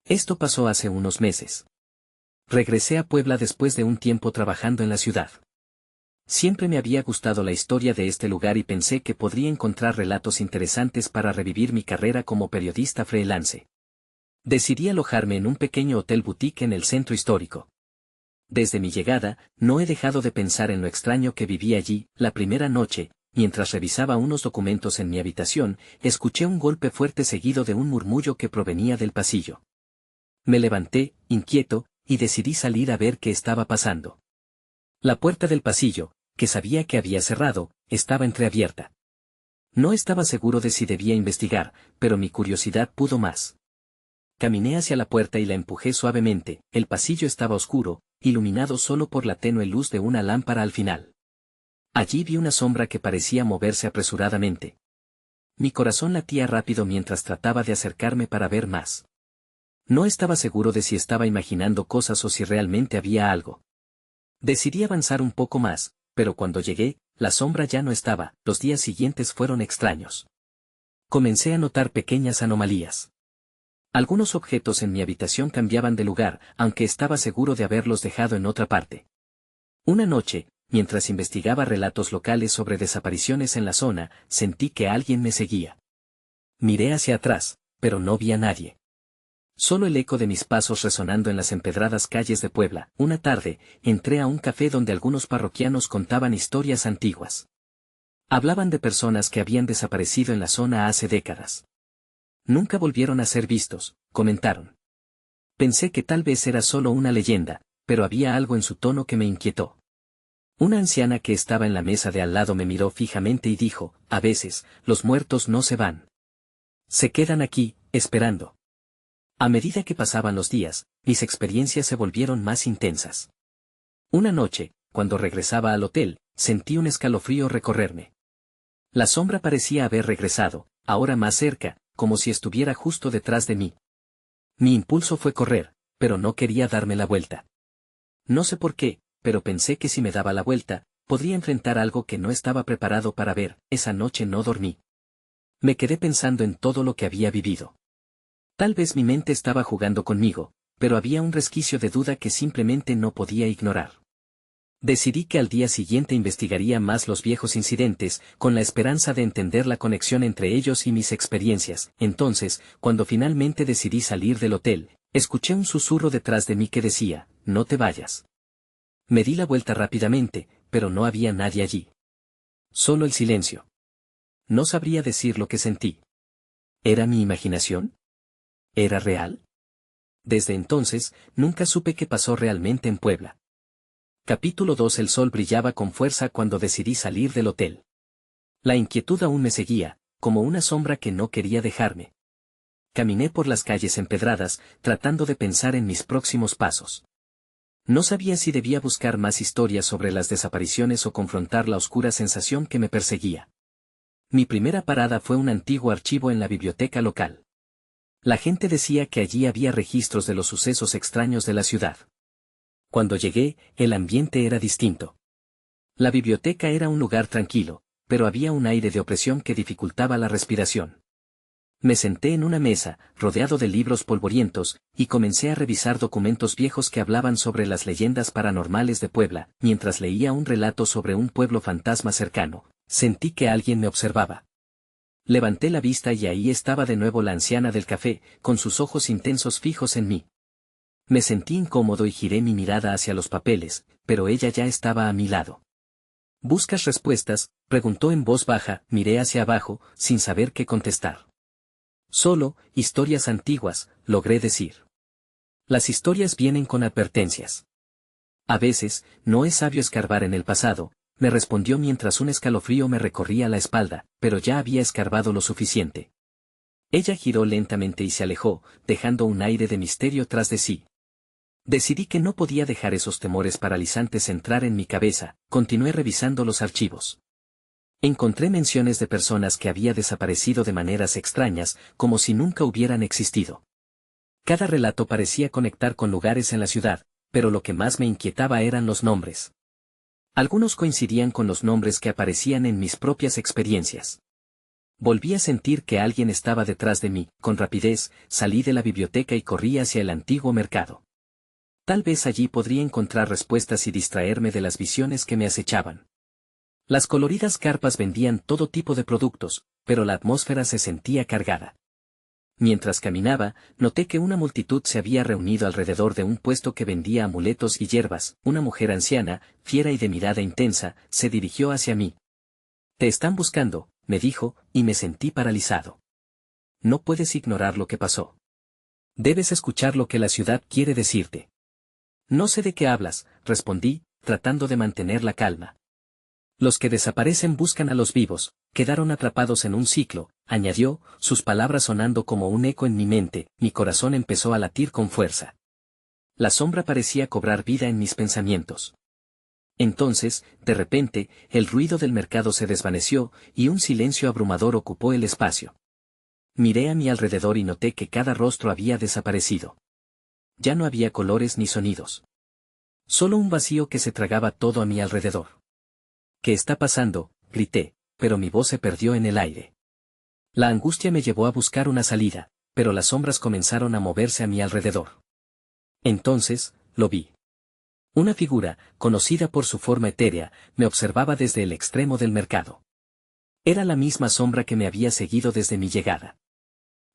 Esto pasó hace unos meses. Regresé a Puebla después de un tiempo trabajando en la ciudad. Siempre me había gustado la historia de este lugar y pensé que podría encontrar relatos interesantes para revivir mi carrera como periodista freelance. Decidí alojarme en un pequeño hotel boutique en el centro histórico. Desde mi llegada, no he dejado de pensar en lo extraño que viví allí. La primera noche, mientras revisaba unos documentos en mi habitación, escuché un golpe fuerte seguido de un murmullo que provenía del pasillo. Me levanté, inquieto, y decidí salir a ver qué estaba pasando. La puerta del pasillo, que sabía que había cerrado, estaba entreabierta. No estaba seguro de si debía investigar, pero mi curiosidad pudo más. Caminé hacia la puerta y la empujé suavemente. El pasillo estaba oscuro, iluminado solo por la tenue luz de una lámpara al final. Allí vi una sombra que parecía moverse apresuradamente. Mi corazón latía rápido mientras trataba de acercarme para ver más. No estaba seguro de si estaba imaginando cosas o si realmente había algo. Decidí avanzar un poco más, pero cuando llegué, la sombra ya no estaba. Los días siguientes fueron extraños. Comencé a notar pequeñas anomalías. Algunos objetos en mi habitación cambiaban de lugar, aunque estaba seguro de haberlos dejado en otra parte. Una noche, mientras investigaba relatos locales sobre desapariciones en la zona, sentí que alguien me seguía. Miré hacia atrás, pero no vi a nadie. Solo el eco de mis pasos resonando en las empedradas calles de Puebla. Una tarde, entré a un café donde algunos parroquianos contaban historias antiguas. Hablaban de personas que habían desaparecido en la zona hace décadas. Nunca volvieron a ser vistos, comentaron. Pensé que tal vez era solo una leyenda, pero había algo en su tono que me inquietó. Una anciana que estaba en la mesa de al lado me miró fijamente y dijo, a veces, los muertos no se van. Se quedan aquí, esperando. A medida que pasaban los días, mis experiencias se volvieron más intensas. Una noche, cuando regresaba al hotel, sentí un escalofrío recorrerme. La sombra parecía haber regresado, ahora más cerca, como si estuviera justo detrás de mí. Mi impulso fue correr, pero no quería darme la vuelta. No sé por qué, pero pensé que si me daba la vuelta, podría enfrentar algo que no estaba preparado para ver. Esa noche no dormí. Me quedé pensando en todo lo que había vivido. Tal vez mi mente estaba jugando conmigo, pero había un resquicio de duda que simplemente no podía ignorar. Decidí que al día siguiente investigaría más los viejos incidentes, con la esperanza de entender la conexión entre ellos y mis experiencias. Entonces, cuando finalmente decidí salir del hotel, escuché un susurro detrás de mí que decía, no te vayas. Me di la vuelta rápidamente, pero no había nadie allí. Solo el silencio. No sabría decir lo que sentí. ¿Era mi imaginación? ¿Era real? Desde entonces, nunca supe qué pasó realmente en Puebla. Capítulo 2. El sol brillaba con fuerza cuando decidí salir del hotel. La inquietud aún me seguía, como una sombra que no quería dejarme. Caminé por las calles empedradas, tratando de pensar en mis próximos pasos. No sabía si debía buscar más historias sobre las desapariciones o confrontar la oscura sensación que me perseguía. Mi primera parada fue un antiguo archivo en la biblioteca local. La gente decía que allí había registros de los sucesos extraños de la ciudad. Cuando llegué, el ambiente era distinto. La biblioteca era un lugar tranquilo, pero había un aire de opresión que dificultaba la respiración. Me senté en una mesa, rodeado de libros polvorientos, y comencé a revisar documentos viejos que hablaban sobre las leyendas paranormales de Puebla. Mientras leía un relato sobre un pueblo fantasma cercano, sentí que alguien me observaba. Levanté la vista y ahí estaba de nuevo la anciana del café, con sus ojos intensos fijos en mí. Me sentí incómodo y giré mi mirada hacia los papeles, pero ella ya estaba a mi lado. ¿Buscas respuestas?, preguntó en voz baja. Miré hacia abajo, sin saber qué contestar. Solo, historias antiguas, logré decir. Las historias vienen con advertencias. A veces, no es sabio escarbar en el pasado, me respondió mientras un escalofrío me recorría la espalda, pero ya había escarbado lo suficiente. Ella giró lentamente y se alejó, dejando un aire de misterio tras de sí. Decidí que no podía dejar esos temores paralizantes entrar en mi cabeza. Continué revisando los archivos. Encontré menciones de personas que había desaparecido de maneras extrañas, como si nunca hubieran existido. Cada relato parecía conectar con lugares en la ciudad, pero lo que más me inquietaba eran los nombres. Algunos coincidían con los nombres que aparecían en mis propias experiencias. Volví a sentir que alguien estaba detrás de mí. Con rapidez, salí de la biblioteca y corrí hacia el antiguo mercado. Tal vez allí podría encontrar respuestas y distraerme de las visiones que me acechaban. Las coloridas carpas vendían todo tipo de productos, pero la atmósfera se sentía cargada. Mientras caminaba, noté que una multitud se había reunido alrededor de un puesto que vendía amuletos y hierbas. Una mujer anciana, fiera y de mirada intensa, se dirigió hacia mí. «Te están buscando», me dijo, y me sentí paralizado. No puedes ignorar lo que pasó. Debes escuchar lo que la ciudad quiere decirte. No sé de qué hablas, respondí, tratando de mantener la calma. Los que desaparecen buscan a los vivos, quedaron atrapados en un ciclo, añadió, sus palabras sonando como un eco en mi mente. Mi corazón empezó a latir con fuerza. La sombra parecía cobrar vida en mis pensamientos. Entonces, de repente, el ruido del mercado se desvaneció, y un silencio abrumador ocupó el espacio. Miré a mi alrededor y noté que cada rostro había desaparecido. Ya no había colores ni sonidos. Solo un vacío que se tragaba todo a mi alrededor. «¿Qué está pasando?», grité, pero mi voz se perdió en el aire. La angustia me llevó a buscar una salida, pero las sombras comenzaron a moverse a mi alrededor. Entonces, lo vi. Una figura, conocida por su forma etérea, me observaba desde el extremo del mercado. Era la misma sombra que me había seguido desde mi llegada.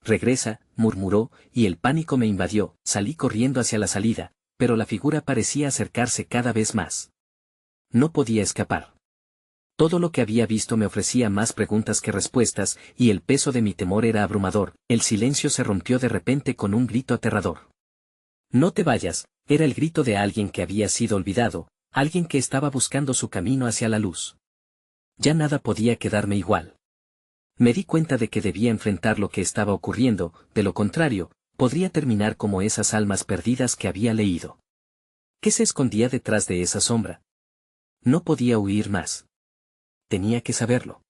«Regresa», murmuró, y el pánico me invadió. Salí corriendo hacia la salida, pero la figura parecía acercarse cada vez más. No podía escapar. Todo lo que había visto me ofrecía más preguntas que respuestas, y el peso de mi temor era abrumador. El silencio se rompió de repente con un grito aterrador. «No te vayas», era el grito de alguien que había sido olvidado, alguien que estaba buscando su camino hacia la luz. Ya nada podía quedarme igual. Me di cuenta de que debía enfrentar lo que estaba ocurriendo, de lo contrario, podría terminar como esas almas perdidas que había leído. ¿Qué se escondía detrás de esa sombra? No podía huir más. Tenía que saberlo.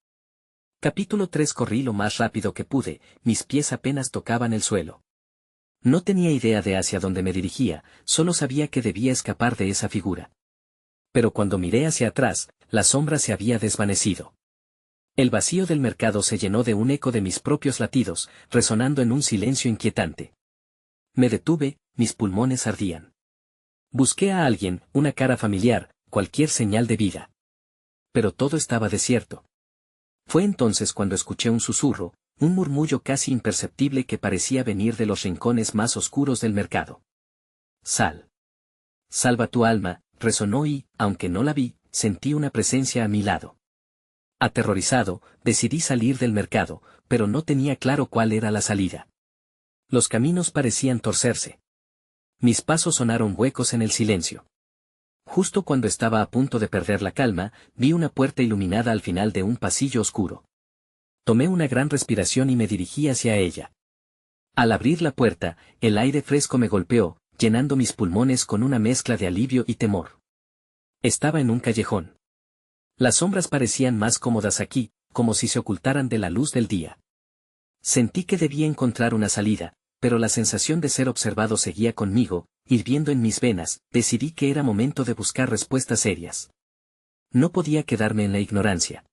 Capítulo 3. Corrí lo más rápido que pude, mis pies apenas tocaban el suelo. No tenía idea de hacia dónde me dirigía, solo sabía que debía escapar de esa figura. Pero cuando miré hacia atrás, la sombra se había desvanecido. El vacío del mercado se llenó de un eco de mis propios latidos, resonando en un silencio inquietante. Me detuve, mis pulmones ardían. Busqué a alguien, una cara familiar, cualquier señal de vida. Pero todo estaba desierto. Fue entonces cuando escuché un susurro, un murmullo casi imperceptible que parecía venir de los rincones más oscuros del mercado. «Sal. Salva tu alma», resonó y, aunque no la vi, sentí una presencia a mi lado. Aterrorizado, decidí salir del mercado, pero no tenía claro cuál era la salida. Los caminos parecían torcerse. Mis pasos sonaron huecos en el silencio. Justo cuando estaba a punto de perder la calma, vi una puerta iluminada al final de un pasillo oscuro. Tomé una gran respiración y me dirigí hacia ella. Al abrir la puerta, el aire fresco me golpeó, llenando mis pulmones con una mezcla de alivio y temor. Estaba en un callejón. Las sombras parecían más cómodas aquí, como si se ocultaran de la luz del día. Sentí que debía encontrar una salida, pero la sensación de ser observado seguía conmigo, hirviendo en mis venas. Decidí que era momento de buscar respuestas serias. No podía quedarme en la ignorancia.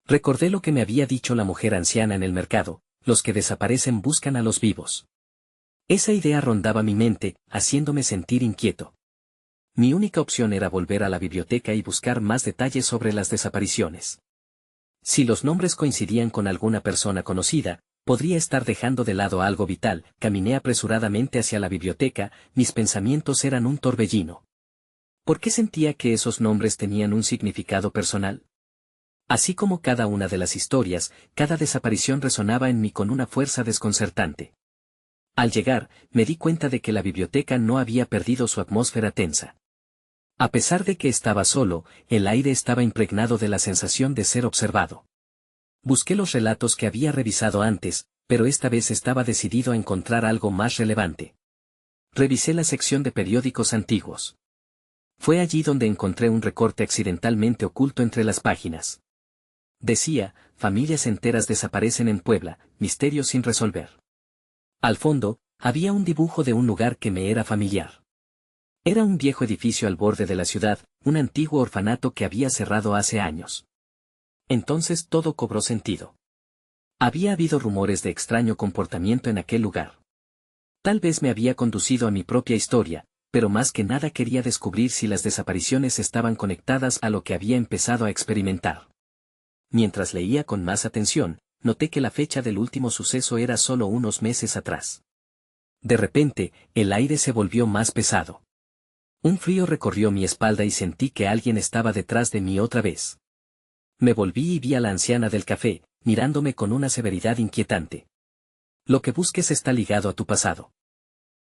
Recordé lo que me había dicho la mujer anciana en el mercado: los que desaparecen buscan a los vivos. Esa idea rondaba mi mente, haciéndome sentir inquieto. Mi única opción era volver a la biblioteca y buscar más detalles sobre las desapariciones. Si los nombres coincidían con alguna persona conocida, podría estar dejando de lado algo vital. Caminé apresuradamente hacia la biblioteca, mis pensamientos eran un torbellino. ¿Por qué sentía que esos nombres tenían un significado personal? Así como cada una de las historias, cada desaparición resonaba en mí con una fuerza desconcertante. Al llegar, me di cuenta de que la biblioteca no había perdido su atmósfera tensa. A pesar de que estaba solo, el aire estaba impregnado de la sensación de ser observado. Busqué los relatos que había revisado antes, pero esta vez estaba decidido a encontrar algo más relevante. Revisé la sección de periódicos antiguos. Fue allí donde encontré un recorte accidentalmente oculto entre las páginas. Decía: familias enteras desaparecen en Puebla, misterios sin resolver. Al fondo, había un dibujo de un lugar que me era familiar. Era un viejo edificio al borde de la ciudad, un antiguo orfanato que había cerrado hace años. Entonces todo cobró sentido. Había habido rumores de extraño comportamiento en aquel lugar. Tal vez me había conducido a mi propia historia, pero más que nada quería descubrir si las desapariciones estaban conectadas a lo que había empezado a experimentar. Mientras leía con más atención, noté que la fecha del último suceso era solo unos meses atrás. De repente, el aire se volvió más pesado. Un frío recorrió mi espalda y sentí que alguien estaba detrás de mí otra vez. Me volví y vi a la anciana del café, mirándome con una severidad inquietante. Lo que busques está ligado a tu pasado.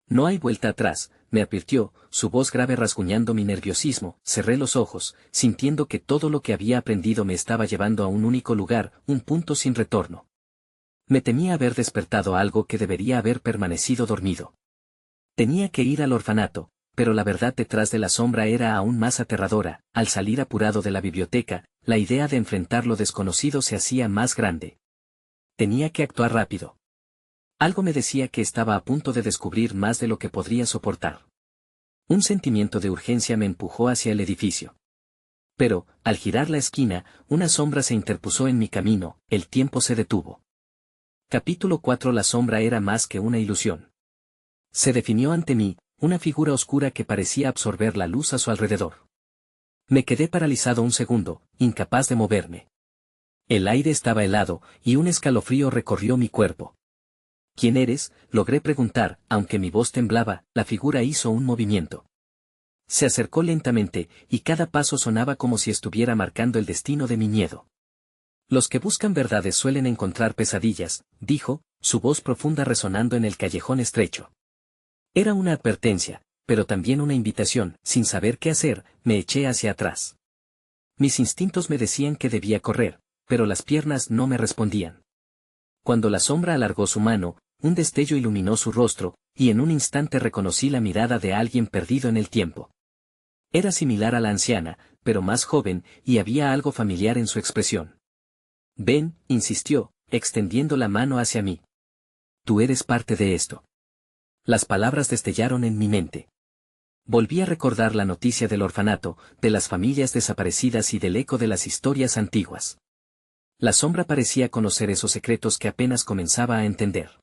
No hay vuelta atrás, me advirtió, su voz grave rasguñando mi nerviosismo. Cerré los ojos, sintiendo que todo lo que había aprendido me estaba llevando a un único lugar, un punto sin retorno. Me temía haber despertado algo que debería haber permanecido dormido. Tenía que ir al orfanato, pero la verdad detrás de la sombra era aún más aterradora. Al salir apurado de la biblioteca, la idea de enfrentar lo desconocido se hacía más grande. Tenía que actuar rápido. Algo me decía que estaba a punto de descubrir más de lo que podría soportar. Un sentimiento de urgencia me empujó hacia el edificio. Pero, al girar la esquina, una sombra se interpuso en mi camino, el tiempo se detuvo. Capítulo 4. La sombra era más que una ilusión. Se definió ante mí, una figura oscura que parecía absorber la luz a su alrededor. Me quedé paralizado un segundo, incapaz de moverme. El aire estaba helado, y un escalofrío recorrió mi cuerpo. ¿Quién eres?, logré preguntar, aunque mi voz temblaba. La figura hizo un movimiento. Se acercó lentamente, y cada paso sonaba como si estuviera marcando el destino de mi miedo. Los que buscan verdades suelen encontrar pesadillas, dijo, su voz profunda resonando en el callejón estrecho. Era una advertencia, pero también una invitación. Sin saber qué hacer, me eché hacia atrás. Mis instintos me decían que debía correr, pero las piernas no me respondían. Cuando la sombra alargó su mano, un destello iluminó su rostro, y en un instante reconocí la mirada de alguien perdido en el tiempo. Era similar a la anciana, pero más joven, y había algo familiar en su expresión. Ven, insistió, extendiendo la mano hacia mí. Tú eres parte de esto. Las palabras destellaron en mi mente. Volví a recordar la noticia del orfanato, de las familias desaparecidas y del eco de las historias antiguas. La sombra parecía conocer esos secretos que apenas comenzaba a entender.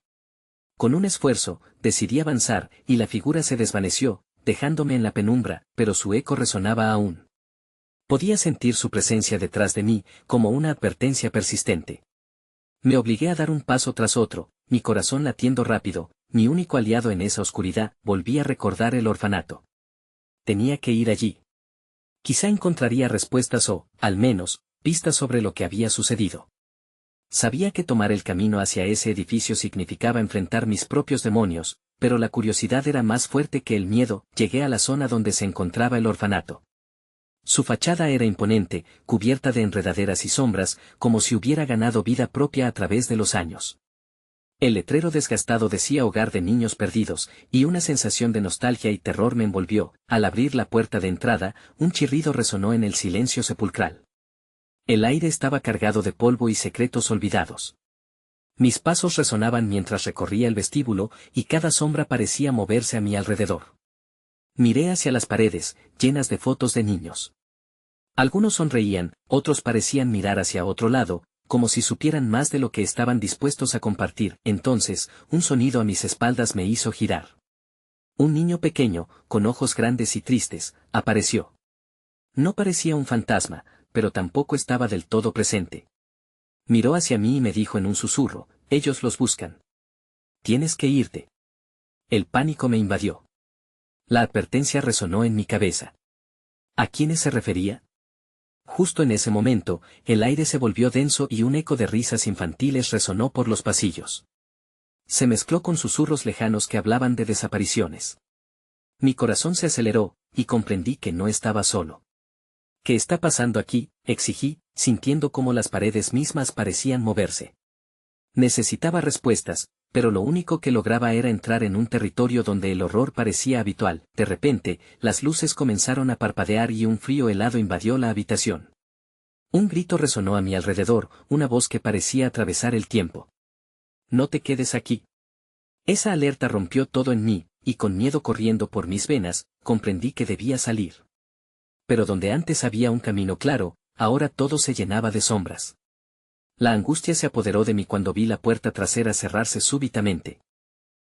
Con un esfuerzo, decidí avanzar, y la figura se desvaneció, dejándome en la penumbra, pero su eco resonaba aún. Podía sentir su presencia detrás de mí, como una advertencia persistente. Me obligué a dar un paso tras otro, mi corazón latiendo rápido, mi único aliado en esa oscuridad. Volví a recordar el orfanato. Tenía que ir allí. Quizá encontraría respuestas o, al menos, pistas sobre lo que había sucedido. Sabía que tomar el camino hacia ese edificio significaba enfrentar mis propios demonios, pero la curiosidad era más fuerte que el miedo. Llegué a la zona donde se encontraba el orfanato. Su fachada era imponente, cubierta de enredaderas y sombras, como si hubiera ganado vida propia a través de los años. El letrero desgastado decía hogar de niños perdidos, y una sensación de nostalgia y terror me envolvió. Al abrir la puerta de entrada, un chirrido resonó en el silencio sepulcral. El aire estaba cargado de polvo y secretos olvidados. Mis pasos resonaban mientras recorría el vestíbulo, y cada sombra parecía moverse a mi alrededor. Miré hacia las paredes, llenas de fotos de niños. Algunos sonreían, otros parecían mirar hacia otro lado, como si supieran más de lo que estaban dispuestos a compartir. Entonces, un sonido a mis espaldas me hizo girar. Un niño pequeño, con ojos grandes y tristes, apareció. No parecía un fantasma, pero tampoco estaba del todo presente. Miró hacia mí y me dijo en un susurro, ellos los buscan. Tienes que irte. El pánico me invadió. La advertencia resonó en mi cabeza. ¿A quiénes se refería? Justo en ese momento, el aire se volvió denso y un eco de risas infantiles resonó por los pasillos. Se mezcló con susurros lejanos que hablaban de desapariciones. Mi corazón se aceleró, y comprendí que no estaba solo. ¿Qué está pasando aquí?, exigí, sintiendo cómo las paredes mismas parecían moverse. Necesitaba respuestas, pero lo único que lograba era entrar en un territorio donde el horror parecía habitual. De repente, las luces comenzaron a parpadear y un frío helado invadió la habitación. Un grito resonó a mi alrededor, una voz que parecía atravesar el tiempo. No te quedes aquí. Esa alerta rompió todo en mí, y con miedo corriendo por mis venas, comprendí que debía salir. Pero donde antes había un camino claro, ahora todo se llenaba de sombras. La angustia se apoderó de mí cuando vi la puerta trasera cerrarse súbitamente.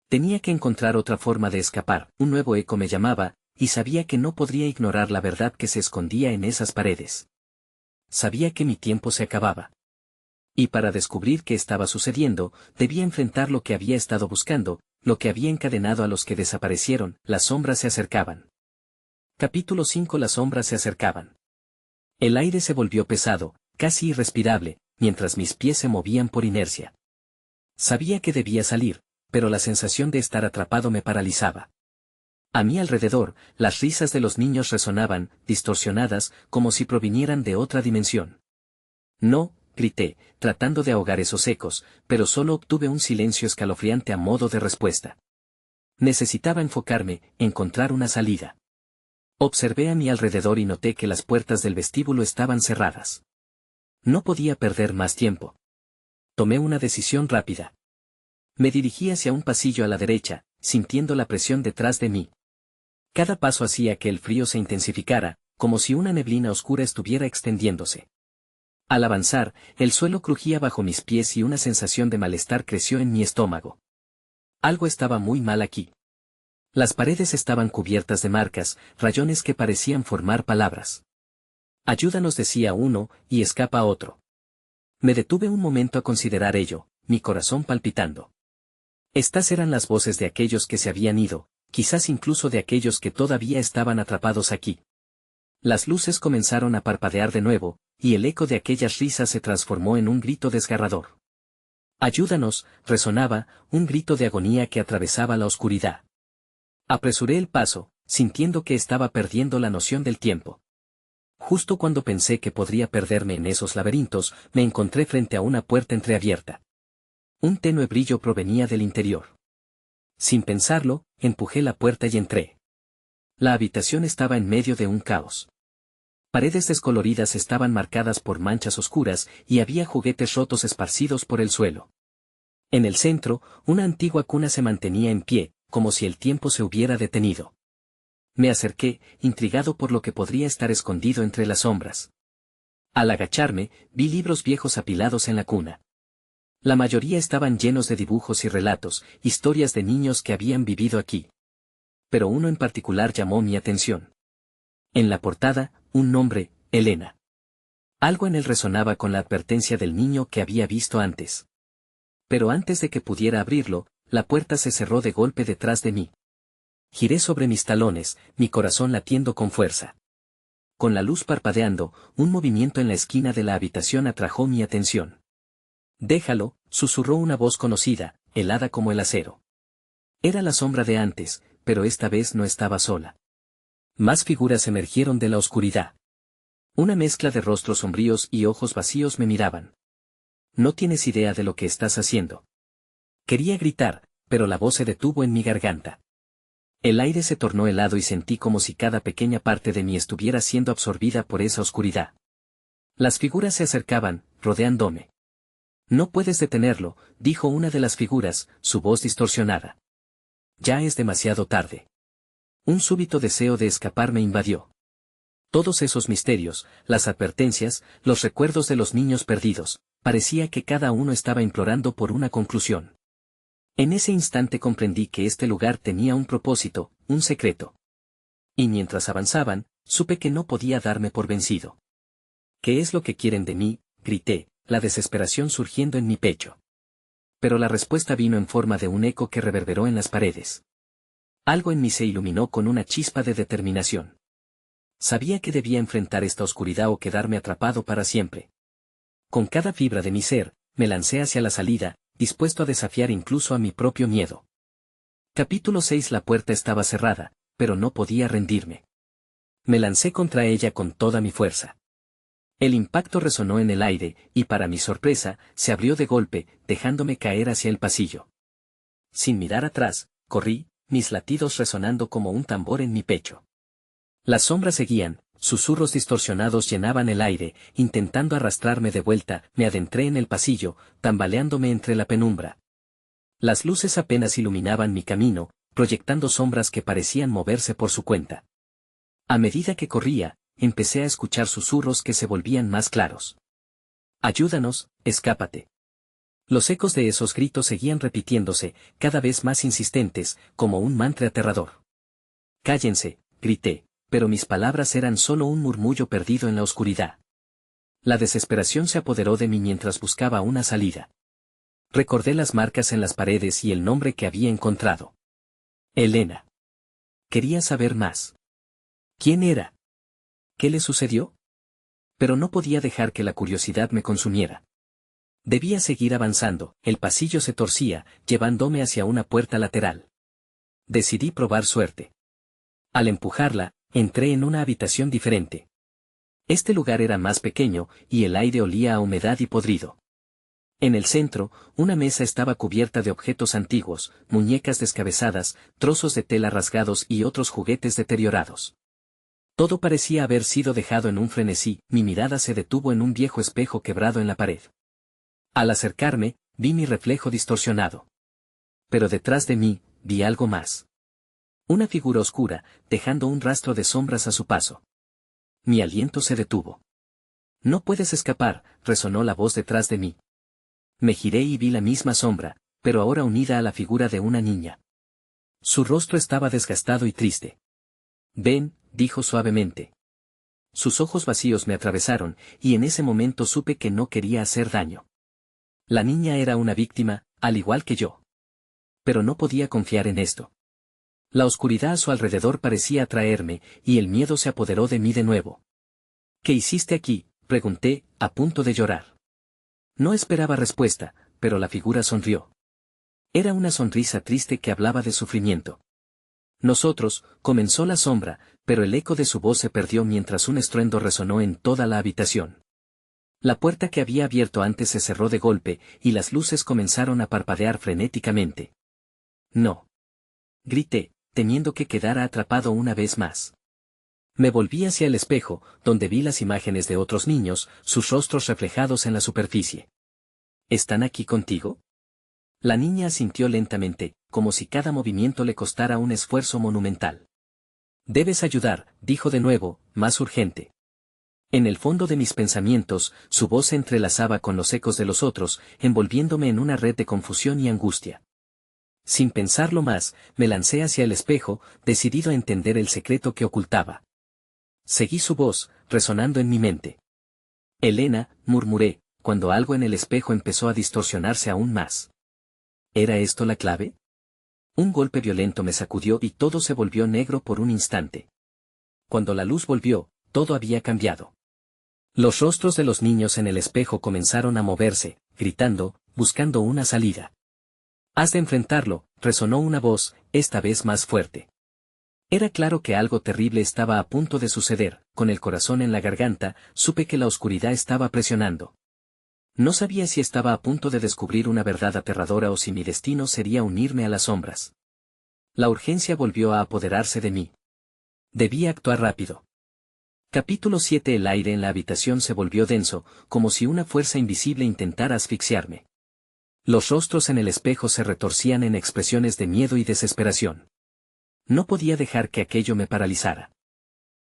Tenía que encontrar otra forma de escapar, un nuevo eco me llamaba, y sabía que no podría ignorar la verdad que se escondía en esas paredes. Sabía que mi tiempo se acababa. Y para descubrir qué estaba sucediendo, debía enfrentar lo que había estado buscando, lo que había encadenado a los que desaparecieron. Las sombras se acercaban. Capítulo 5. Las sombras se acercaban. El aire se volvió pesado, casi irrespirable, mientras mis pies se movían por inercia. Sabía que debía salir, pero la sensación de estar atrapado me paralizaba. A mi alrededor, las risas de los niños resonaban, distorsionadas, como si provinieran de otra dimensión. No, grité, tratando de ahogar esos ecos, pero solo obtuve un silencio escalofriante a modo de respuesta. Necesitaba enfocarme, encontrar una salida. Observé a mi alrededor y noté que las puertas del vestíbulo estaban cerradas. No podía perder más tiempo. Tomé una decisión rápida. Me dirigí hacia un pasillo a la derecha, sintiendo la presión detrás de mí. Cada paso hacía que el frío se intensificara, como si una neblina oscura estuviera extendiéndose. Al avanzar, el suelo crujía bajo mis pies y una sensación de malestar creció en mi estómago. Algo estaba muy mal aquí. Las paredes estaban cubiertas de marcas, rayones que parecían formar palabras. Ayúdanos, decía uno, y escapa otro. Me detuve un momento a considerar ello, mi corazón palpitando. Estas eran las voces de aquellos que se habían ido, quizás incluso de aquellos que todavía estaban atrapados aquí. Las luces comenzaron a parpadear de nuevo, y el eco de aquellas risas se transformó en un grito desgarrador. Ayúdanos, resonaba, un grito de agonía que atravesaba la oscuridad. Apresuré el paso, sintiendo que estaba perdiendo la noción del tiempo. Justo cuando pensé que podría perderme en esos laberintos, me encontré frente a una puerta entreabierta. Un tenue brillo provenía del interior. Sin pensarlo, empujé la puerta y entré. La habitación estaba en medio de un caos. Paredes descoloridas estaban marcadas por manchas oscuras y había juguetes rotos esparcidos por el suelo. En el centro, una antigua cuna se mantenía en pie, como si el tiempo se hubiera detenido. Me acerqué, intrigado por lo que podría estar escondido entre las sombras. Al agacharme, vi libros viejos apilados en la cuna. La mayoría estaban llenos de dibujos y relatos, historias de niños que habían vivido aquí. Pero uno en particular llamó mi atención. En la portada, un nombre, Elena. Algo en él resonaba con la advertencia del niño que había visto antes. Pero antes de que pudiera abrirlo, la puerta se cerró de golpe detrás de mí. Giré sobre mis talones, mi corazón latiendo con fuerza. Con la luz parpadeando, un movimiento en la esquina de la habitación atrajo mi atención. Déjalo, susurró una voz conocida, helada como el acero. Era la sombra de antes, pero esta vez no estaba sola. Más figuras emergieron de la oscuridad. Una mezcla de rostros sombríos y ojos vacíos me miraban. No tienes idea de lo que estás haciendo. Quería gritar, pero la voz se detuvo en mi garganta. El aire se tornó helado y sentí como si cada pequeña parte de mí estuviera siendo absorbida por esa oscuridad. Las figuras se acercaban, rodeándome. No puedes detenerlo, dijo una de las figuras, su voz distorsionada. Ya es demasiado tarde. Un súbito deseo de escapar me invadió. Todos esos misterios, las advertencias, los recuerdos de los niños perdidos, parecía que cada uno estaba implorando por una conclusión. En ese instante comprendí que este lugar tenía un propósito, un secreto. Y mientras avanzaban, supe que no podía darme por vencido. ¿Qué es lo que quieren de mí?, grité, la desesperación surgiendo en mi pecho. Pero la respuesta vino en forma de un eco que reverberó en las paredes. Algo en mí se iluminó con una chispa de determinación. Sabía que debía enfrentar esta oscuridad o quedarme atrapado para siempre. Con cada fibra de mi ser, me lancé hacia la salida, dispuesto a desafiar incluso a mi propio miedo. Capítulo 6. La puerta estaba cerrada, pero no podía rendirme. Me lancé contra ella con toda mi fuerza. El impacto resonó en el aire, y para mi sorpresa, se abrió de golpe, dejándome caer hacia el pasillo. Sin mirar atrás, corrí, mis latidos resonando como un tambor en mi pecho. Las sombras seguían, susurros distorsionados llenaban el aire, intentando arrastrarme de vuelta, me adentré en el pasillo, tambaleándome entre la penumbra. Las luces apenas iluminaban mi camino, proyectando sombras que parecían moverse por su cuenta. A medida que corría, empecé a escuchar susurros que se volvían más claros. Ayúdanos, escápate. Los ecos de esos gritos seguían repitiéndose, cada vez más insistentes, como un mantra aterrador. Cállense, grité, pero mis palabras eran solo un murmullo perdido en la oscuridad. La desesperación se apoderó de mí mientras buscaba una salida. Recordé las marcas en las paredes y el nombre que había encontrado. Elena. Quería saber más. ¿Quién era? ¿Qué le sucedió? Pero no podía dejar que la curiosidad me consumiera. Debía seguir avanzando, el pasillo se torcía, llevándome hacia una puerta lateral. Decidí probar suerte. Al empujarla, entré en una habitación diferente. Este lugar era más pequeño, y el aire olía a humedad y podrido. En el centro, una mesa estaba cubierta de objetos antiguos, muñecas descabezadas, trozos de tela rasgados y otros juguetes deteriorados. Todo parecía haber sido dejado en un frenesí, mi mirada se detuvo en un viejo espejo quebrado en la pared. Al acercarme, vi mi reflejo distorsionado. Pero detrás de mí, vi algo más. Una figura oscura, dejando un rastro de sombras a su paso. Mi aliento se detuvo. No puedes escapar, resonó la voz detrás de mí. Me giré y vi la misma sombra, pero ahora unida a la figura de una niña. Su rostro estaba desgastado y triste. Ven, dijo suavemente. Sus ojos vacíos me atravesaron, y en ese momento supe que no quería hacer daño. La niña era una víctima, al igual que yo. Pero no podía confiar en esto. La oscuridad a su alrededor parecía atraerme, y el miedo se apoderó de mí de nuevo. ¿Qué hiciste aquí?, pregunté, a punto de llorar. No esperaba respuesta, pero la figura sonrió. Era una sonrisa triste que hablaba de sufrimiento. Nosotros, comenzó la sombra, pero el eco de su voz se perdió mientras un estruendo resonó en toda la habitación. La puerta que había abierto antes se cerró de golpe, y las luces comenzaron a parpadear frenéticamente. No. Grité, temiendo que quedara atrapado una vez más. Me volví hacia el espejo, donde vi las imágenes de otros niños, sus rostros reflejados en la superficie. ¿Están aquí contigo? La niña asintió lentamente, como si cada movimiento le costara un esfuerzo monumental. Debes ayudar, dijo de nuevo, más urgente. En el fondo de mis pensamientos, su voz se entrelazaba con los ecos de los otros, envolviéndome en una red de confusión y angustia. Sin pensarlo más, me lancé hacia el espejo, decidido a entender el secreto que ocultaba. Seguí su voz, resonando en mi mente. Elena, murmuré, cuando algo en el espejo empezó a distorsionarse aún más. ¿Era esto la clave? Un golpe violento me sacudió y todo se volvió negro por un instante. Cuando la luz volvió, todo había cambiado. Los rostros de los niños en el espejo comenzaron a moverse, gritando, buscando una salida. «Has de enfrentarlo», resonó una voz, esta vez más fuerte. Era claro que algo terrible estaba a punto de suceder, con el corazón en la garganta, supe que la oscuridad estaba presionando. No sabía si estaba a punto de descubrir una verdad aterradora o si mi destino sería unirme a las sombras. La urgencia volvió a apoderarse de mí. Debía actuar rápido. Capítulo 7. El aire en la habitación se volvió denso, como si una fuerza invisible intentara asfixiarme. Los rostros en el espejo se retorcían en expresiones de miedo y desesperación. No podía dejar que aquello me paralizara.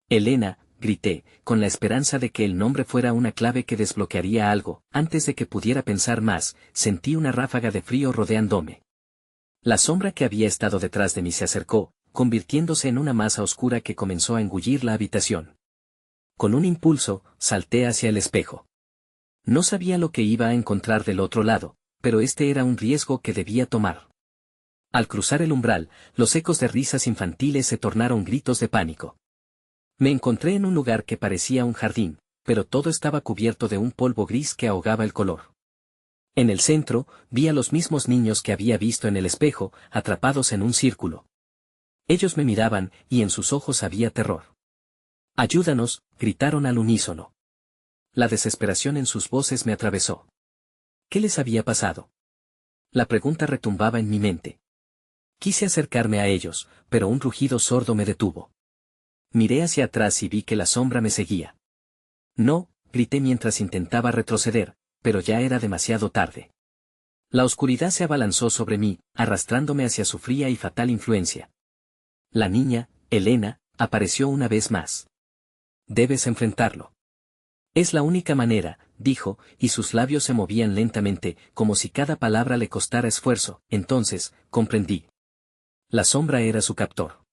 Elena, grité, con la esperanza de que el nombre fuera una clave que desbloquearía algo. Antes de que pudiera pensar más, sentí una ráfaga de frío rodeándome. La sombra que había estado detrás de mí se acercó, convirtiéndose en una masa oscura que comenzó a engullir la habitación. Con un impulso, salté hacia el espejo. No sabía lo que iba a encontrar del otro lado, pero este era un riesgo que debía tomar. Al cruzar el umbral, los ecos de risas infantiles se tornaron gritos de pánico. Me encontré en un lugar que parecía un jardín, pero todo estaba cubierto de un polvo gris que ahogaba el color. En el centro, vi a los mismos niños que había visto en el espejo, atrapados en un círculo. Ellos me miraban, y en sus ojos había terror. «Ayúdanos», gritaron al unísono. La desesperación en sus voces me atravesó. ¿Qué les había pasado? La pregunta retumbaba en mi mente. Quise acercarme a ellos, pero un rugido sordo me detuvo. Miré hacia atrás y vi que la sombra me seguía. «No», grité mientras intentaba retroceder, pero ya era demasiado tarde. La oscuridad se abalanzó sobre mí, arrastrándome hacia su fría y fatal influencia. La niña, Elena, apareció una vez más. «Debes enfrentarlo. Es la única manera», dijo, y sus labios se movían lentamente, como si cada palabra le costara esfuerzo. Entonces, comprendí. La sombra era su captor.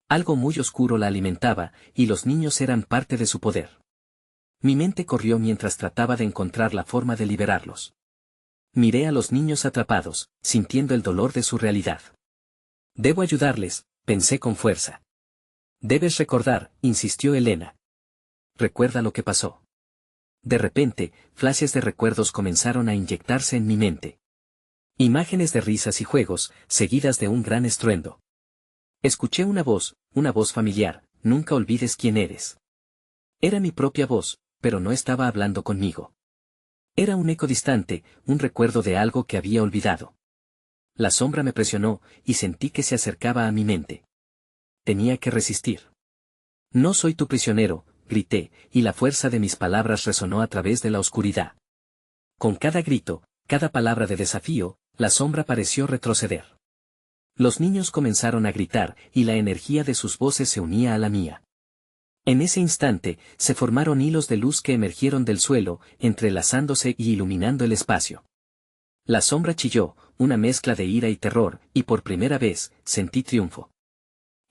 Algo muy oscuro la alimentaba, y los niños eran parte de su poder. Mi mente corrió mientras trataba de encontrar la forma de liberarlos. Miré a los niños atrapados, sintiendo el dolor de su realidad. Debo ayudarles, pensé con fuerza. Debes recordar, insistió Elena. Recuerda lo que pasó. De repente, flashes de recuerdos comenzaron a inyectarse en mi mente. Imágenes de risas y juegos, seguidas de un gran estruendo. Escuché una voz familiar, nunca olvides quién eres. Era mi propia voz, pero no estaba hablando conmigo. Era un eco distante, un recuerdo de algo que había olvidado. La sombra me presionó, y sentí que se acercaba a mi mente. Tenía que resistir. No soy tu prisionero, grité, y la fuerza de mis palabras resonó a través de la oscuridad. Con cada grito, cada palabra de desafío, la sombra pareció retroceder. Los niños comenzaron a gritar, y la energía de sus voces se unía a la mía. En ese instante, se formaron hilos de luz que emergieron del suelo, entrelazándose y iluminando el espacio. La sombra chilló, una mezcla de ira y terror, y por primera vez, sentí triunfo.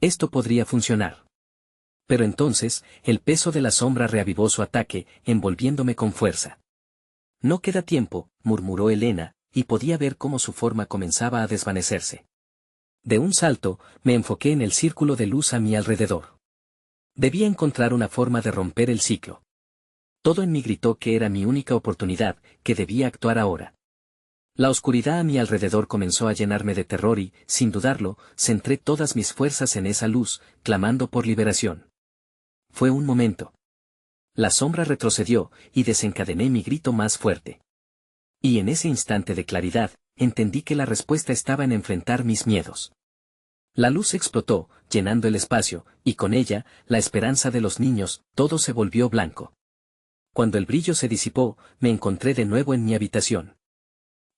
Esto podría funcionar. Pero entonces, el peso de la sombra reavivó su ataque, envolviéndome con fuerza. No queda tiempo, murmuró Elena, y podía ver cómo su forma comenzaba a desvanecerse. De un salto, me enfoqué en el círculo de luz a mi alrededor. Debía encontrar una forma de romper el ciclo. Todo en mí gritó que era mi única oportunidad, que debía actuar ahora. La oscuridad a mi alrededor comenzó a llenarme de terror y, sin dudarlo, centré todas mis fuerzas en esa luz, clamando por liberación. Fue un momento. La sombra retrocedió, y desencadené mi grito más fuerte. Y en ese instante de claridad, entendí que la respuesta estaba en enfrentar mis miedos. La luz explotó, llenando el espacio, y con ella, la esperanza de los niños, todo se volvió blanco. Cuando el brillo se disipó, me encontré de nuevo en mi habitación.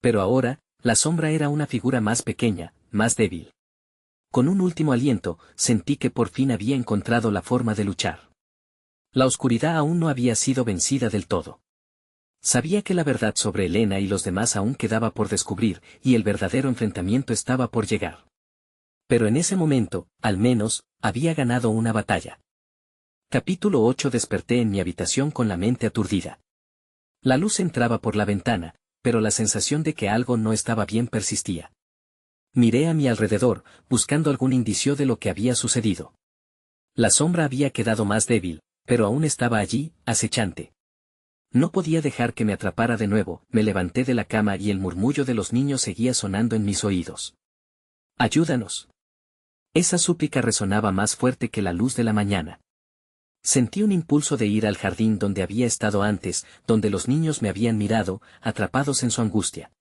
Pero ahora, la sombra era una figura más pequeña, más débil. Con un último aliento, sentí que por fin había encontrado la forma de luchar. La oscuridad aún no había sido vencida del todo. Sabía que la verdad sobre Elena y los demás aún quedaba por descubrir, y el verdadero enfrentamiento estaba por llegar. Pero en ese momento, al menos, había ganado una batalla. Capítulo 8. Desperté en mi habitación con la mente aturdida. La luz entraba por la ventana, pero la sensación de que algo no estaba bien persistía. Miré a mi alrededor, buscando algún indicio de lo que había sucedido. La sombra había quedado más débil, pero aún estaba allí, acechante. No podía dejar que me atrapara de nuevo. Me levanté de la cama y el murmullo de los niños seguía sonando en mis oídos. ¡Ayúdanos! Esa súplica resonaba más fuerte que la luz de la mañana. Sentí un impulso de ir al jardín donde había estado antes, donde los niños me habían mirado, atrapados en su angustia.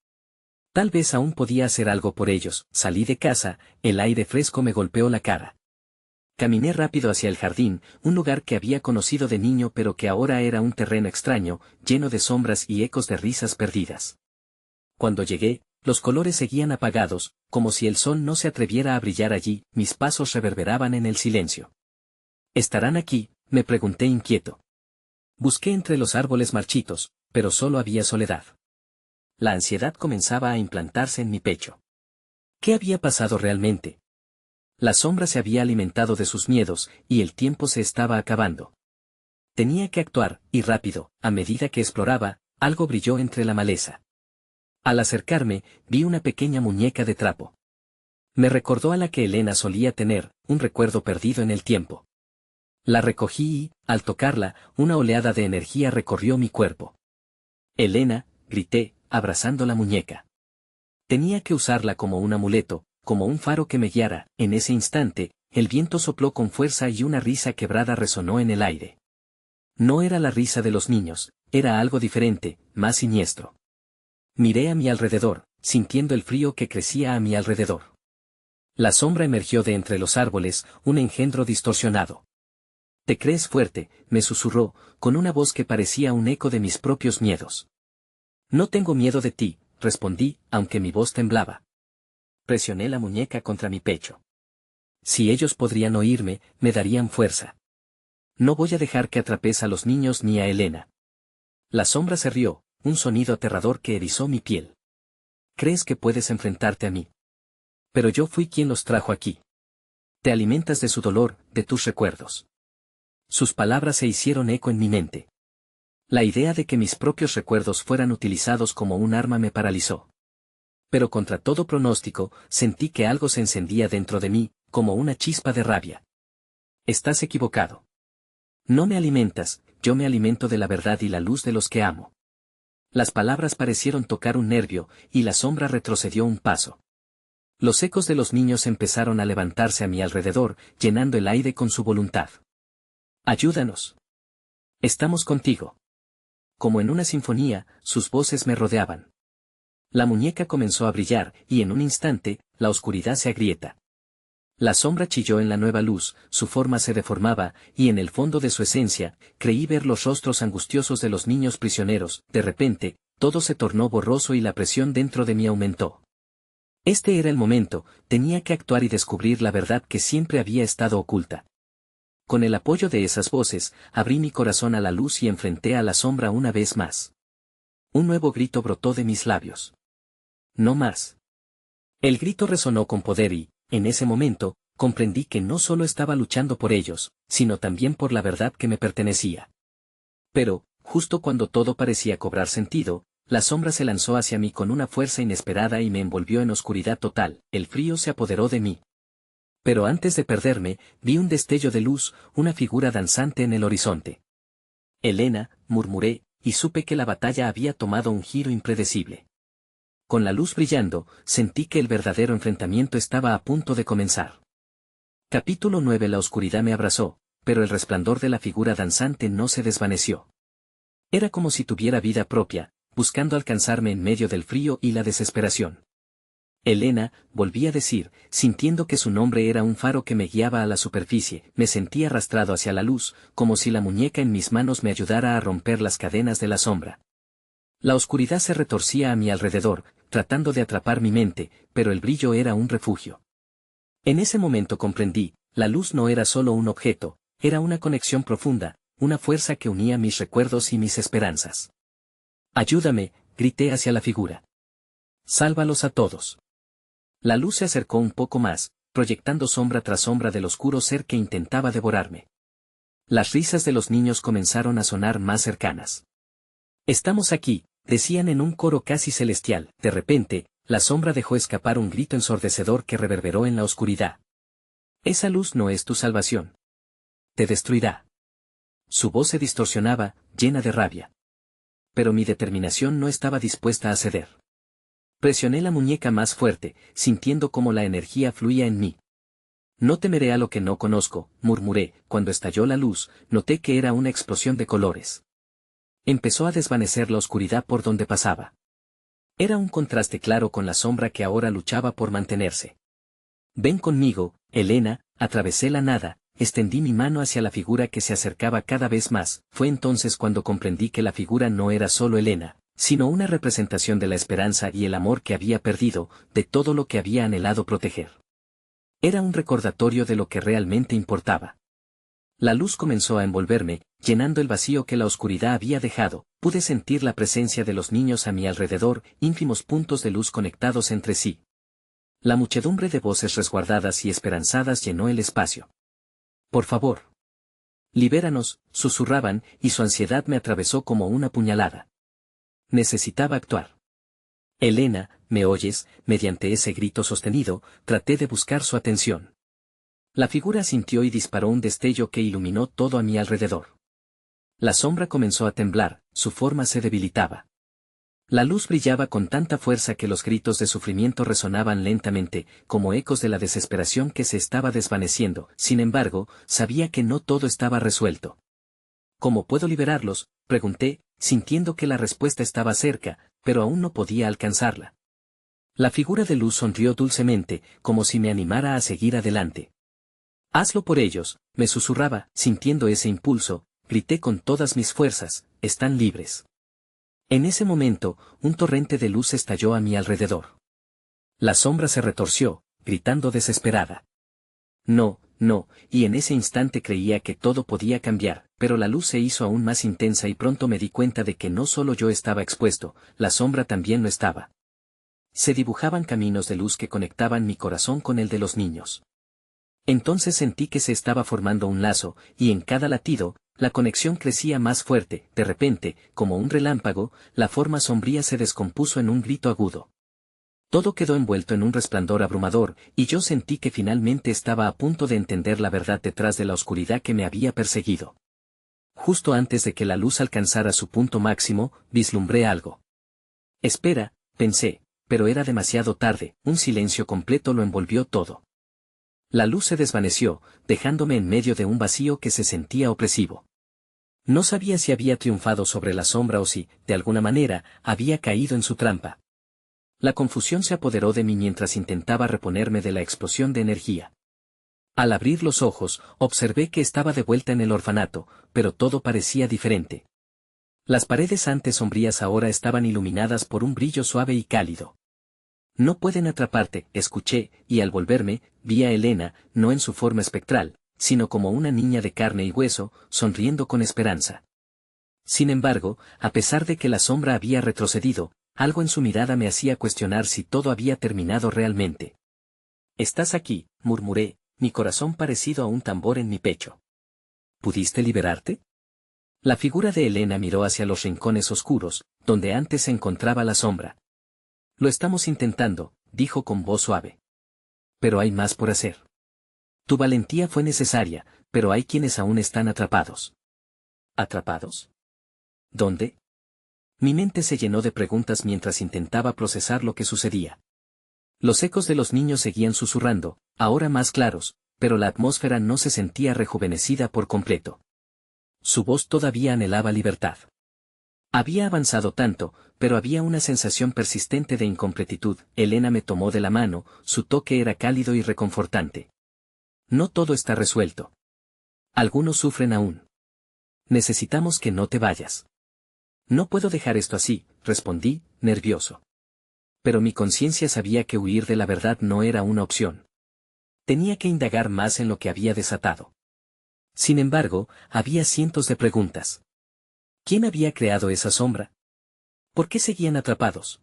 Tal vez aún podía hacer algo por ellos. Salí de casa, el aire fresco me golpeó la cara. Caminé rápido hacia el jardín, un lugar que había conocido de niño pero que ahora era un terreno extraño, lleno de sombras y ecos de risas perdidas. Cuando llegué, los colores seguían apagados, como si el sol no se atreviera a brillar allí. Mis pasos reverberaban en el silencio. ¿Estarán aquí?, me pregunté inquieto. Busqué entre los árboles marchitos, pero solo había soledad. La ansiedad comenzaba a implantarse en mi pecho. ¿Qué había pasado realmente? La sombra se había alimentado de sus miedos, y el tiempo se estaba acabando. Tenía que actuar, y rápido. A medida que exploraba, algo brilló entre la maleza. Al acercarme, vi una pequeña muñeca de trapo. Me recordó a la que Elena solía tener, un recuerdo perdido en el tiempo. La recogí y, al tocarla, una oleada de energía recorrió mi cuerpo. «Elena», grité, abrazando la muñeca. Tenía que usarla como un amuleto, como un faro que me guiara. En ese instante, el viento sopló con fuerza y una risa quebrada resonó en el aire. No era la risa de los niños, era algo diferente, más siniestro. Miré a mi alrededor, sintiendo el frío que crecía a mi alrededor. La sombra emergió de entre los árboles, un engendro distorsionado. «¿Te crees fuerte?», me susurró, con una voz que parecía un eco de mis propios miedos. «No tengo miedo de ti», respondí, aunque mi voz temblaba. Presioné la muñeca contra mi pecho. Si ellos podrían oírme, me darían fuerza. No voy a dejar que atrapes a los niños ni a Elena. La sombra se rió, un sonido aterrador que erizó mi piel. ¿Crees que puedes enfrentarte a mí? Pero yo fui quien los trajo aquí. Te alimentas de su dolor, de tus recuerdos. Sus palabras se hicieron eco en mi mente. La idea de que mis propios recuerdos fueran utilizados como un arma me paralizó. Pero contra todo pronóstico, sentí que algo se encendía dentro de mí, como una chispa de rabia. Estás equivocado. No me alimentas, yo me alimento de la verdad y la luz de los que amo. Las palabras parecieron tocar un nervio, y la sombra retrocedió un paso. Los ecos de los niños empezaron a levantarse a mi alrededor, llenando el aire con su voluntad. Ayúdanos. Estamos contigo. Como en una sinfonía, sus voces me rodeaban. La muñeca comenzó a brillar, y en un instante, la oscuridad se agrieta. La sombra chilló en la nueva luz, su forma se deformaba, y en el fondo de su esencia, creí ver los rostros angustiosos de los niños prisioneros. De repente, todo se tornó borroso y la presión dentro de mí aumentó. Este era el momento, tenía que actuar y descubrir la verdad que siempre había estado oculta. Con el apoyo de esas voces, abrí mi corazón a la luz y enfrenté a la sombra una vez más. Un nuevo grito brotó de mis labios. No más. El grito resonó con poder y, en ese momento, comprendí que no solo estaba luchando por ellos, sino también por la verdad que me pertenecía. Pero, justo cuando todo parecía cobrar sentido, la sombra se lanzó hacia mí con una fuerza inesperada y me envolvió en oscuridad total. El frío se apoderó de mí. Pero antes de perderme, vi un destello de luz, una figura danzante en el horizonte. Elena, murmuré, y supe que la batalla había tomado un giro impredecible. Con la luz brillando, sentí que el verdadero enfrentamiento estaba a punto de comenzar. Capítulo 9. La oscuridad me abrazó, pero el resplandor de la figura danzante no se desvaneció. Era como si tuviera vida propia, buscando alcanzarme en medio del frío y la desesperación. Elena, volví a decir, sintiendo que su nombre era un faro que me guiaba a la superficie. Me sentí arrastrado hacia la luz, como si la muñeca en mis manos me ayudara a romper las cadenas de la sombra. La oscuridad se retorcía a mi alrededor, tratando de atrapar mi mente, pero el brillo era un refugio. En ese momento comprendí, la luz no era solo un objeto, era una conexión profunda, una fuerza que unía mis recuerdos y mis esperanzas. Ayúdame, grité hacia la figura. Sálvalos a todos. La luz se acercó un poco más, proyectando sombra tras sombra del oscuro ser que intentaba devorarme. Las risas de los niños comenzaron a sonar más cercanas. Estamos aquí, decían en un coro casi celestial. De repente, la sombra dejó escapar un grito ensordecedor que reverberó en la oscuridad. Esa luz no es tu salvación. Te destruirá. Su voz se distorsionaba, llena de rabia. Pero mi determinación no estaba dispuesta a ceder. Presioné la muñeca más fuerte, sintiendo cómo la energía fluía en mí. No temeré a lo que no conozco, murmuré. Cuando estalló la luz, noté que era una explosión de colores. Empezó a desvanecer la oscuridad por donde pasaba. Era un contraste claro con la sombra que ahora luchaba por mantenerse. Ven conmigo, Elena. Atravesé la nada, extendí mi mano hacia la figura que se acercaba cada vez más. Fue entonces cuando comprendí que la figura no era solo Elena, sino una representación de la esperanza y el amor que había perdido, de todo lo que había anhelado proteger. Era un recordatorio de lo que realmente importaba. La luz comenzó a envolverme, llenando el vacío que la oscuridad había dejado. Pude sentir la presencia de los niños a mi alrededor, ínfimos puntos de luz conectados entre sí. La muchedumbre de voces resguardadas y esperanzadas llenó el espacio. Por favor. Libéranos, susurraban, y su ansiedad me atravesó como una puñalada. Necesitaba actuar. Elena, ¿me oyes? Mediante ese grito sostenido, traté de buscar su atención. La figura sintió y disparó un destello que iluminó todo a mi alrededor. La sombra comenzó a temblar, su forma se debilitaba. La luz brillaba con tanta fuerza que los gritos de sufrimiento resonaban lentamente, como ecos de la desesperación que se estaba desvaneciendo. Sin embargo, sabía que no todo estaba resuelto. ¿Cómo puedo liberarlos?, pregunté, sintiendo que la respuesta estaba cerca, pero aún no podía alcanzarla. La figura de luz sonrió dulcemente, como si me animara a seguir adelante. Hazlo por ellos, me susurraba. Sintiendo ese impulso, grité con todas mis fuerzas, están libres. En ese momento, un torrente de luz estalló a mi alrededor. La sombra se retorció, gritando desesperada. No, no, y en ese instante creía que todo podía cambiar, pero la luz se hizo aún más intensa y pronto me di cuenta de que no solo yo estaba expuesto, la sombra también lo estaba. Se dibujaban caminos de luz que conectaban mi corazón con el de los niños. Entonces sentí que se estaba formando un lazo, y en cada latido, la conexión crecía más fuerte. De repente, como un relámpago, la forma sombría se descompuso en un grito agudo. Todo quedó envuelto en un resplandor abrumador, y yo sentí que finalmente estaba a punto de entender la verdad detrás de la oscuridad que me había perseguido. Justo antes de que la luz alcanzara su punto máximo, vislumbré algo. Espera, pensé, pero era demasiado tarde, un silencio completo lo envolvió todo. La luz se desvaneció, dejándome en medio de un vacío que se sentía opresivo. No sabía si había triunfado sobre la sombra o si, de alguna manera, había caído en su trampa. La confusión se apoderó de mí mientras intentaba reponerme de la explosión de energía. Al abrir los ojos, observé que estaba de vuelta en el orfanato, pero todo parecía diferente. Las paredes antes sombrías ahora estaban iluminadas por un brillo suave y cálido. No pueden atraparte, escuché, y al volverme, vi a Elena, no en su forma espectral, sino como una niña de carne y hueso, sonriendo con esperanza. Sin embargo, a pesar de que la sombra había retrocedido, algo en su mirada me hacía cuestionar si todo había terminado realmente. «Estás aquí», murmuré, mi corazón parecido a un tambor en mi pecho. «¿Pudiste liberarte?» La figura de Elena miró hacia los rincones oscuros, donde antes se encontraba la sombra. «Lo estamos intentando», dijo con voz suave. «Pero hay más por hacer. Tu valentía fue necesaria, pero hay quienes aún están atrapados». ¿Atrapados? ¿Dónde? Mi mente se llenó de preguntas mientras intentaba procesar lo que sucedía. Los ecos de los niños seguían susurrando, ahora más claros, pero la atmósfera no se sentía rejuvenecida por completo. Su voz todavía anhelaba libertad. Había avanzado tanto, pero había una sensación persistente de incompletitud. Elena me tomó de la mano, su toque era cálido y reconfortante. «No todo está resuelto. Algunos sufren aún. Necesitamos que no te vayas». «No puedo dejar esto así», respondí, nervioso. Pero mi conciencia sabía que huir de la verdad no era una opción. Tenía que indagar más en lo que había desatado. Sin embargo, había cientos de preguntas. ¿Quién había creado esa sombra? ¿Por qué seguían atrapados?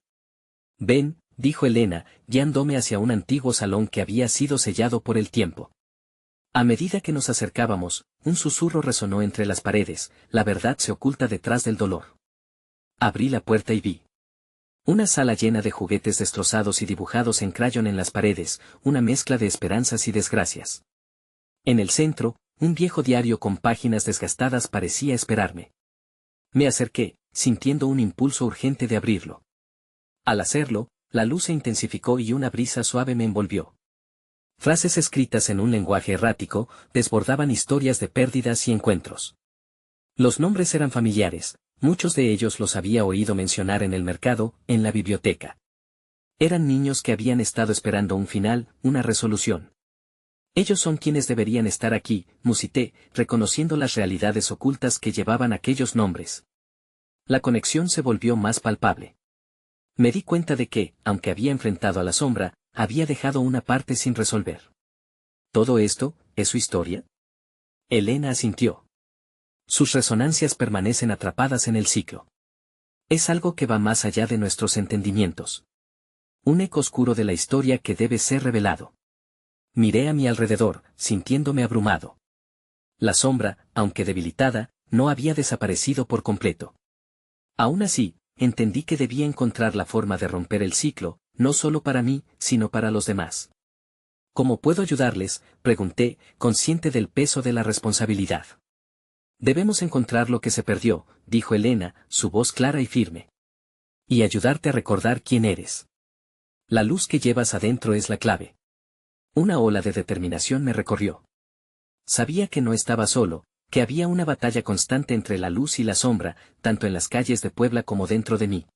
«Ven», dijo Elena, guiándome hacia un antiguo salón que había sido sellado por el tiempo. A medida que nos acercábamos, un susurro resonó entre las paredes: «La verdad se oculta detrás del dolor». Abrí la puerta y vi una sala llena de juguetes destrozados y dibujados en crayón en las paredes, una mezcla de esperanzas y desgracias. En el centro, un viejo diario con páginas desgastadas parecía esperarme. Me acerqué, sintiendo un impulso urgente de abrirlo. Al hacerlo, la luz se intensificó y una brisa suave me envolvió. Frases escritas en un lenguaje errático desbordaban historias de pérdidas y encuentros. Los nombres eran familiares. Muchos de ellos los había oído mencionar en el mercado, en la biblioteca. Eran niños que habían estado esperando un final, una resolución. «Ellos son quienes deberían estar aquí», musité, reconociendo las realidades ocultas que llevaban aquellos nombres. La conexión se volvió más palpable. Me di cuenta de que, aunque había enfrentado a la sombra, había dejado una parte sin resolver. «¿Todo esto es su historia?» Elena asintió. «Sus resonancias permanecen atrapadas en el ciclo. Es algo que va más allá de nuestros entendimientos. Un eco oscuro de la historia que debe ser revelado». Miré a mi alrededor, sintiéndome abrumado. La sombra, aunque debilitada, no había desaparecido por completo. Aún así, entendí que debía encontrar la forma de romper el ciclo, no solo para mí, sino para los demás. «¿Cómo puedo ayudarles?», pregunté, consciente del peso de la responsabilidad. «Debemos encontrar lo que se perdió», dijo Elena, su voz clara y firme. «Y ayudarte a recordar quién eres. La luz que llevas adentro es la clave». Una ola de determinación me recorrió. Sabía que no estaba solo, que había una batalla constante entre la luz y la sombra, tanto en las calles de Puebla como dentro de mí.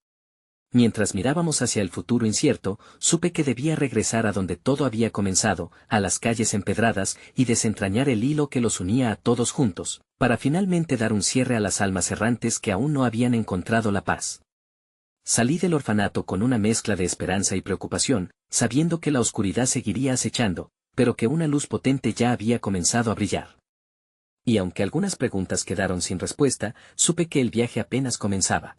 Mientras mirábamos hacia el futuro incierto, supe que debía regresar a donde todo había comenzado, a las calles empedradas, y desentrañar el hilo que los unía a todos juntos, para finalmente dar un cierre a las almas errantes que aún no habían encontrado la paz. Salí del orfanato con una mezcla de esperanza y preocupación, sabiendo que la oscuridad seguiría acechando, pero que una luz potente ya había comenzado a brillar. Y aunque algunas preguntas quedaron sin respuesta, supe que el viaje apenas comenzaba.